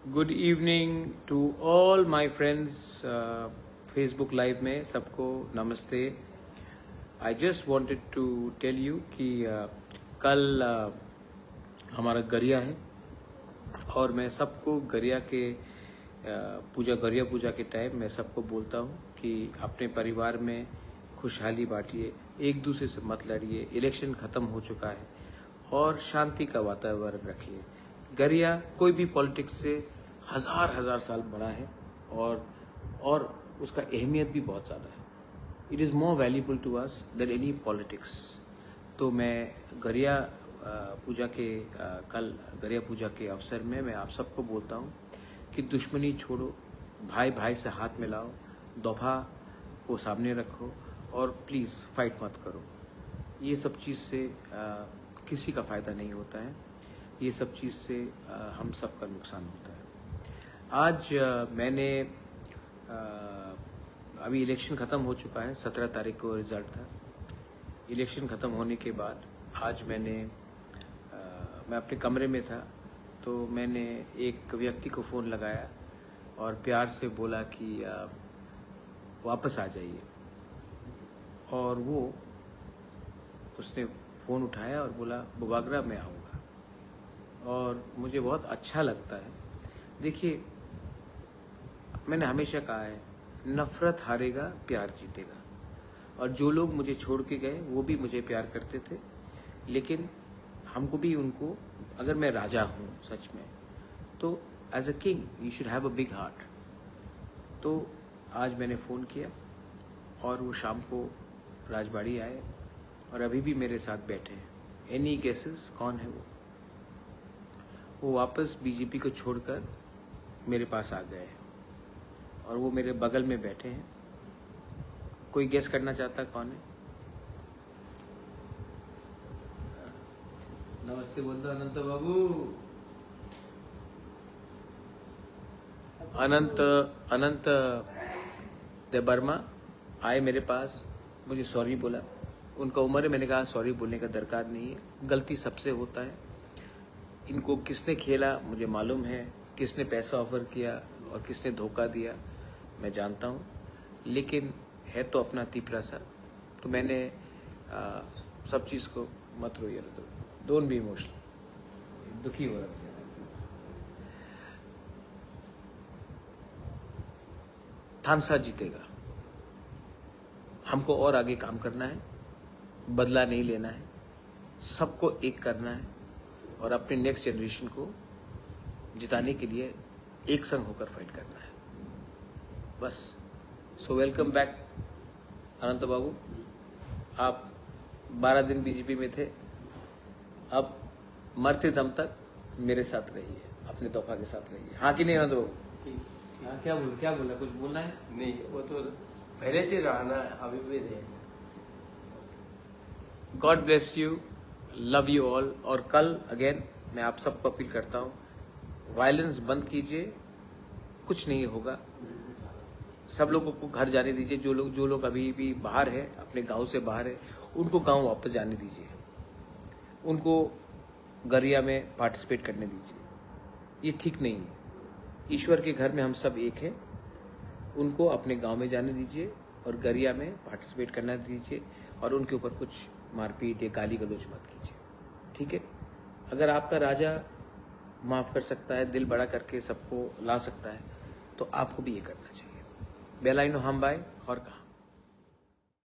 Good evening to all my friends. Facebook live में सबको नमस्ते। I just wanted to tell you कि कल हमारा गरिया है और मैं सबको गरिया पूजा के टाइम मैं सबको बोलता हूँ कि अपने परिवार में खुशहाली बांटिए, एक दूसरे से मत लड़िए। इलेक्शन खत्म हो चुका है और शांति का वातावरण रखिए। गरिया कोई भी पॉलिटिक्स से हजार साल बड़ा है और उसका अहमियत भी बहुत ज़्यादा है। It is more valuable to us than any politics. तो मैं गरिया पूजा के कल गरिया पूजा के अवसर में मैं आप सबको बोलता हूँ कि दुश्मनी छोड़ो, भाई भाई से हाथ मिलाओ, दोफा को सामने रखो और प्लीज़ फाइट मत करो। ये सब चीज़ से किसी का फ़ायदा नहीं होता है, ये सब चीज़ से हम सब का नुकसान होता है। आज मैंने अभी इलेक्शन ख़त्म हो चुका है, 17 तारीख को रिज़ल्ट था। इलेक्शन ख़त्म होने के बाद आज मैं अपने कमरे में था तो मैंने एक व्यक्ति को फ़ोन लगाया और प्यार से बोला कि वापस आ जाइए। और उसने फ़ोन उठाया और बोला बुबागरा मैं आऊँगा। और मुझे बहुत अच्छा लगता है। देखिए, मैंने हमेशा कहा है नफ़रत हारेगा, प्यार जीतेगा। और जो लोग मुझे छोड़ के गए वो भी मुझे प्यार करते थे, लेकिन हमको भी उनको, अगर मैं राजा हूँ सच में तो as a king you should have a big heart. तो आज मैंने फ़ोन किया और वो शाम को राजबाड़ी आए और अभी भी मेरे साथ बैठे हैं। एनी गेसेस कौन है वो वापस बीजेपी को छोड़कर मेरे पास आ गए हैं और वो मेरे बगल में बैठे हैं। कोई गेस करना चाहता कौन है? नमस्ते बोल दो अनंत बाबू। अनंत देवर्मा आए मेरे पास, मुझे सॉरी बोला। उनका उम्र है, मैंने कहा सॉरी बोलने का दरकार नहीं है, गलती सबसे होता है। इनको किसने खेला मुझे मालूम है, किसने पैसा ऑफर किया और किसने धोखा दिया मैं जानता हूँ, लेकिन है तो अपना तीपरा सा। तो मैंने सब चीज़ को मत रोइए, डोंट बी इमोशनल, दुखी हो रहा है। थानसा जीतेगा। हमको और आगे काम करना है, बदला नहीं लेना है, सबको एक करना है और अपने नेक्स्ट जनरेशन को जिताने के लिए एक संग होकर फाइट करना है, बस। सो वेलकम बैक अनंत बाबू। आप 12 दिन बीजेपी में थे, अब मरते दम तक मेरे साथ रहिए, अपने तोहफा के साथ रहिए। हाँ कि नहीं अनंत बाबू? हाँ, क्या बोलना, कुछ बोलना है? नहीं, वो तो पहले से रहना, अभी भी नहीं। God bless you, love you all. और कल अगेन मैं आप सबको अपील करता हूँ, वायलेंस बंद कीजिए, कुछ नहीं होगा। सब लोगों को घर जाने दीजिए। जो लोग अभी भी बाहर है, अपने गांव से बाहर है, उनको गांव वापस जाने दीजिए। उनको गरिया में पार्टिसिपेट करने दीजिए। ये ठीक नहीं है। ईश्वर के घर में हम सब एक हैं। उनको अपने गांव में जाने दीजिए और गरिया में पार्टिसिपेट करना दीजिए और उनके ऊपर कुछ मारपीट या गाली गलौज मत कीजिए, ठीक है? अगर आपका राजा माफ़ कर सकता है, दिल बड़ा करके सबको ला सकता है, तो आपको भी ये करना चाहिए। बेलाइनो हम बाय और कहा।